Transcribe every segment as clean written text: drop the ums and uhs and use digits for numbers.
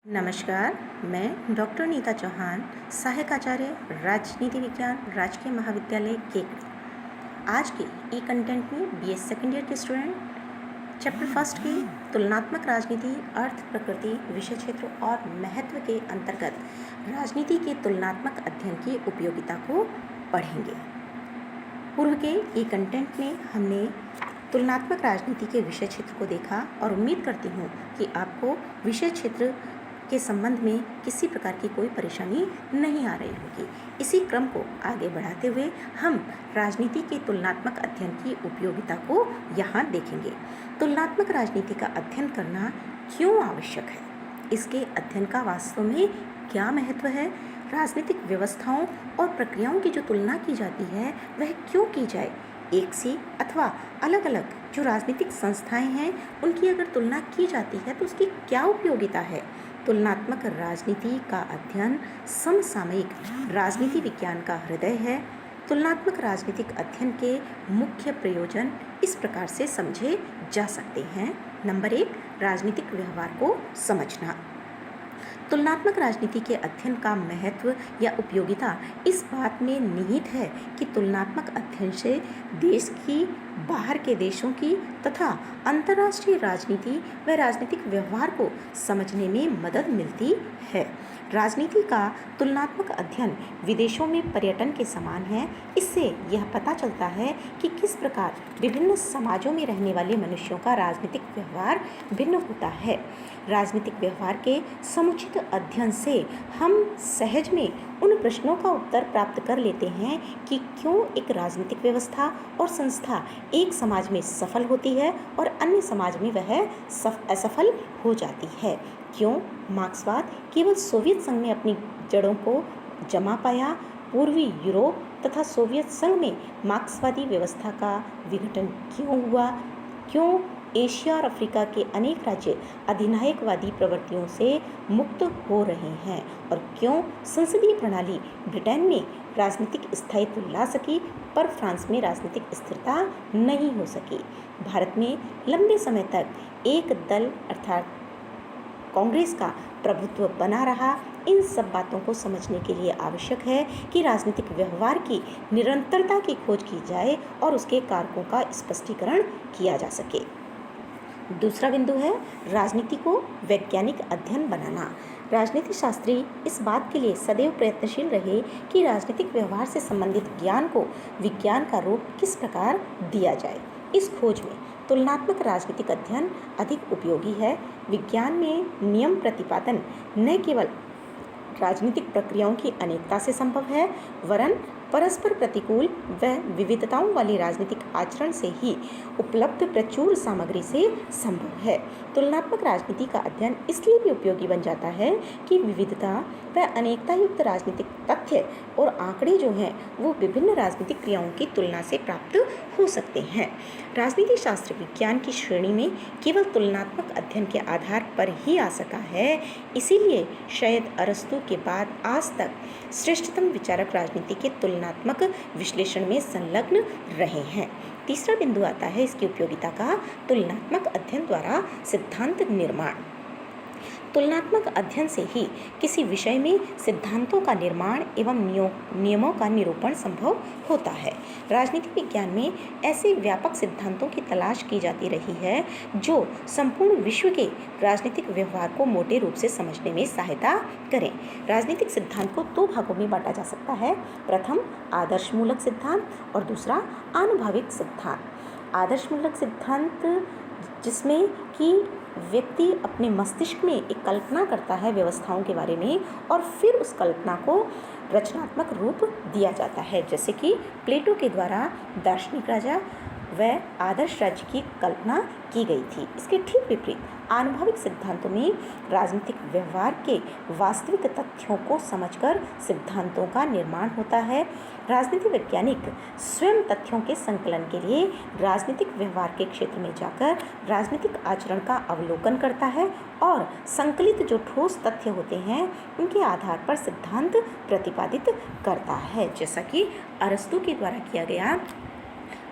नमस्कार, मैं डॉक्टर नीता चौहान, सहायक आचार्य राजनीति विज्ञान राजकीय महाविद्यालय केकड़ी। आज के ई कंटेंट में बीएस सेकेंड ईयर के स्टूडेंट चैप्टर फर्स्ट की तुलनात्मक राजनीति, अर्थ, प्रकृति, विषय क्षेत्र और महत्व के अंतर्गत राजनीति के तुलनात्मक अध्ययन की उपयोगिता को पढ़ेंगे। पूर्व के ई कंटेंट में हमने तुलनात्मक राजनीति के विषय क्षेत्र को देखा और उम्मीद करती हूँ कि आपको विषय क्षेत्र के संबंध में किसी प्रकार की कोई परेशानी नहीं आ रही होगी। इसी क्रम को आगे बढ़ाते हुए हम राजनीति के तुलनात्मक अध्ययन की उपयोगिता को यहाँ देखेंगे। तुलनात्मक राजनीति का अध्ययन करना क्यों आवश्यक है, इसके अध्ययन का वास्तव में क्या महत्व है, राजनीतिक व्यवस्थाओं और प्रक्रियाओं की जो तुलना की जाती है वह क्यों की जाए, एक सी अथवा अलग अलग जो राजनीतिक संस्थाएं हैं उनकी अगर तुलना की जाती है तो उसकी क्या उपयोगिता है। तुलनात्मक राजनीति का अध्ययन समसामयिक राजनीति विज्ञान का हृदय है। तुलनात्मक राजनीतिक अध्ययन के मुख्य प्रयोजन इस प्रकार से समझे जा सकते हैं। नंबर 1, राजनीतिक व्यवहार को समझना। तुलनात्मक राजनीति के अध्ययन का महत्व या उपयोगिता इस बात में निहित है कि तुलनात्मक अध्ययन से देश की, बाहर के देशों की तथा अंतर्राष्ट्रीय राजनीति व राजनीतिक व्यवहार को समझने में मदद मिलती है। राजनीति का तुलनात्मक अध्ययन विदेशों में पर्यटन के समान है। इससे यह पता चलता है कि किस प्रकार विभिन्न समाजों में रहने वाले मनुष्यों का राजनीतिक व्यवहार भिन्न होता है। राजनीतिक व्यवहार के समुचित अध्ययन से हम सहज में उन प्रश्नों का उत्तर प्राप्त कर लेते हैं कि क्यों एक राजनीतिक व्यवस्था और संस्था एक समाज में सफल होती है और अन्य समाज में वह असफल हो जाती है। क्यों मार्क्सवाद केवल सोवियत संघ में अपनी जड़ों को जमा पाया, पूर्वी यूरोप तथा सोवियत संघ में मार्क्सवादी व्यवस्था का विघटन क्यों हुआ, क्यों एशिया और अफ्रीका के अनेक राज्य अधिनायकवादी प्रवृत्तियों से मुक्त हो रहे हैं और क्यों संसदीय प्रणाली ब्रिटेन में राजनीतिक स्थायित्व ला सकी पर फ्रांस में राजनीतिक स्थिरता नहीं हो सकी। भारत में लंबे समय तक एक दल अर्थात कांग्रेस का प्रभुत्व बना रहा। इन सब बातों को समझने के लिए आवश्यक है कि राजनीतिक व्यवहार की निरंतरता की खोज की जाए और उसके कारकों का स्पष्टीकरण किया जा सके। दूसरा बिंदु है राजनीति को वैज्ञानिक अध्ययन बनाना। राजनीति शास्त्री इस बात के लिए सदैव प्रयत्नशील रहे कि राजनीतिक व्यवहार से संबंधित ज्ञान को विज्ञान का रूप किस प्रकार दिया जाए। इस खोज में तुलनात्मक राजनीतिक अध्ययन अधिक उपयोगी है। विज्ञान में नियम प्रतिपादन न केवल राजनीतिक प्रक्रियाओं की अनेकता से संभव है वरन परस्पर प्रतिकूल व विविधताओं वाले राजनीतिक आचरण से ही उपलब्ध प्रचुर सामग्री से संभव है। तुलनात्मक राजनीति का अध्ययन इसलिए भी उपयोगी बन जाता है कि विविधता व अनेकता युक्त राजनीतिक तथ्य और आंकड़े जो हैं वो विभिन्न राजनीतिक क्रियाओं की तुलना से प्राप्त हो सकते हैं। राजनीति शास्त्र विज्ञान की श्रेणी में केवल तुलनात्मक अध्ययन के आधार पर ही आ सका है। इसीलिए शायद अरस्तु के बाद आज तक श्रेष्ठतम विचारक राजनीति के तुलनात्मक विश्लेषण में संलग्न रहे हैं। तीसरा बिंदु आता है इसकी उपयोगिता का, तुलनात्मक अध्ययन द्वारा सिद्धांत निर्माण। तुलनात्मक अध्ययन से ही किसी विषय में सिद्धांतों का निर्माण एवं नियमों का निरूपण संभव होता है। राजनीति विज्ञान में ऐसे व्यापक सिद्धांतों की तलाश की जाती रही है जो संपूर्ण विश्व के राजनीतिक व्यवहार को मोटे रूप से समझने में सहायता करें। राजनीतिक सिद्धांत को 2 भागों में बांटा जा सकता है। प्रथम आदर्शमूलक सिद्धांत और दूसरा आनुभविक सिद्धांत। आदर्शमूलक सिद्धांत जिसमें कि व्यक्ति अपने मस्तिष्क में एक कल्पना करता है व्यवस्थाओं के बारे में और फिर उस कल्पना को रचनात्मक रूप दिया जाता है, जैसे कि प्लेटो के द्वारा दार्शनिक राजा व आदर्श राज्य की कल्पना की गई थी। इसके ठीक विपरीत आनुभविक सिद्धांतों में राजनीतिक व्यवहार के वास्तविक तथ्यों को समझकर सिद्धांतों का निर्माण होता है। राजनीति वैज्ञानिक स्वयं तथ्यों के संकलन के लिए राजनीतिक व्यवहार के क्षेत्र में जाकर राजनीतिक आचरण का अवलोकन करता है और संकलित जो ठोस तथ्य होते हैं उनके आधार पर सिद्धांत प्रतिपादित करता है, जैसा कि अरस्तु के द्वारा किया गया।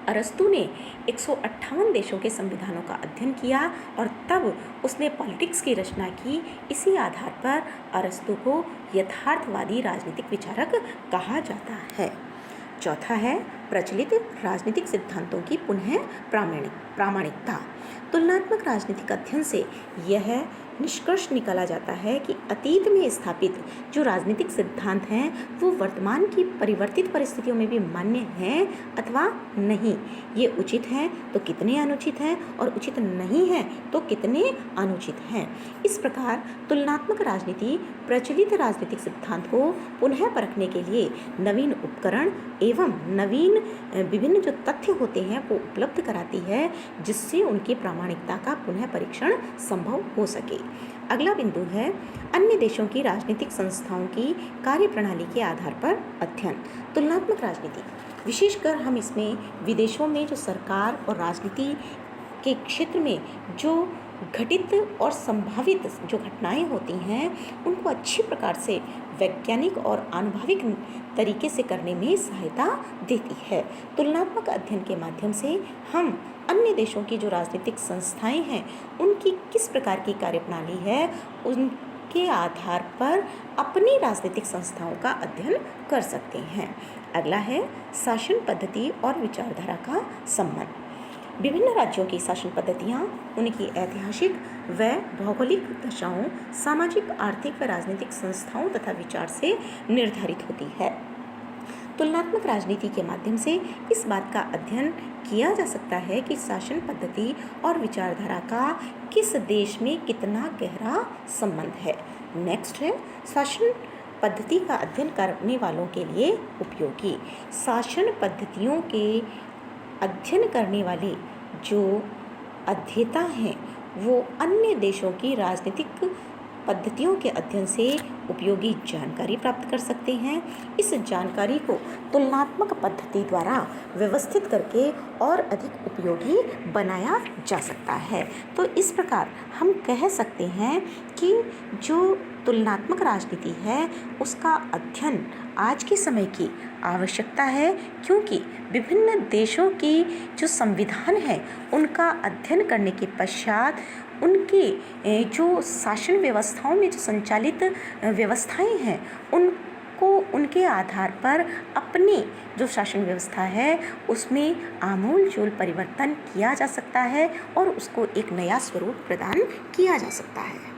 अरस्तू ने 158 देशों के संविधानों का अध्ययन किया और तब उसने पॉलिटिक्स की रचना की। इसी आधार पर अरस्तू को यथार्थवादी राजनीतिक विचारक कहा जाता है। चौथा है प्रचलित राजनीतिक सिद्धांतों की पुनः प्रामाणिकता। तुलनात्मक राजनीतिक अध्ययन से यह निष्कर्ष निकाला जाता है कि अतीत में स्थापित जो राजनीतिक सिद्धांत हैं वो वर्तमान की परिवर्तित परिस्थितियों में भी मान्य हैं अथवा नहीं। ये उचित हैं तो कितने अनुचित हैं और उचित नहीं हैं तो कितने अनुचित हैं। इस प्रकार तुलनात्मक राजनीति प्रचलित राजनीतिक सिद्धांत को पुनः परखने के लिए नवीन उपकरण एवं नवीन विभिन्न जो तथ्य होते हैं वो उपलब्ध कराती है, जिससे उनकी प्रामाणिकता का पुनः परीक्षण संभव हो सके। अगला बिंदु है अन्य देशों की राजनीतिक संस्थाओं की कार्यप्रणाली के आधार पर अध्ययन। तुलनात्मक राजनीति विशेषकर हम इसमें विदेशों में जो सरकार और राजनीति के क्षेत्र में जो घटित और संभावित जो घटनाएं होती हैं उनको अच्छी प्रकार से वैज्ञानिक और आनुभविक तरीके से करने में सहायता देती है। तुलनात्मक अध्ययन के माध्यम से हम अन्य देशों की जो राजनीतिक संस्थाएं हैं उनकी किस प्रकार की कार्यप्रणाली है उनके आधार पर अपनी राजनीतिक संस्थाओं का अध्ययन कर सकते हैं। अगला है शासन पद्धति और विचारधारा का संबंध। विभिन्न राज्यों की शासन पद्धतियाँ उनकी ऐतिहासिक व भौगोलिक दशाओं, सामाजिक, आर्थिक व राजनीतिक संस्थाओं तथा विचार से निर्धारित होती है। तुलनात्मक राजनीति के माध्यम से इस बात का अध्ययन किया जा सकता है कि शासन पद्धति और विचारधारा का किस देश में कितना गहरा संबंध है। नेक्स्ट है शासन पद्धति का अध्ययन करने वालों के लिए उपयोगी। शासन पद्धतियों के अध्ययन करने वाले जो अध्येता हैं वो अन्य देशों की राजनीतिक पद्धतियों के अध्ययन से उपयोगी जानकारी प्राप्त कर सकते हैं। इस जानकारी को तुलनात्मक पद्धति द्वारा व्यवस्थित करके और अधिक उपयोगी बनाया जा सकता है। तो इस प्रकार हम कह सकते हैं कि जो तुलनात्मक राजनीति है उसका अध्ययन आज के समय की आवश्यकता है, क्योंकि विभिन्न देशों की जो संविधान है उनका अध्ययन करने के पश्चात उनकी जो शासन व्यवस्थाओं में जो संचालित व्यवस्थाएं हैं उनको उनके आधार पर अपनी जो शासन व्यवस्था है उसमें आमूलचूल परिवर्तन किया जा सकता है और उसको एक नया स्वरूप प्रदान किया जा सकता है।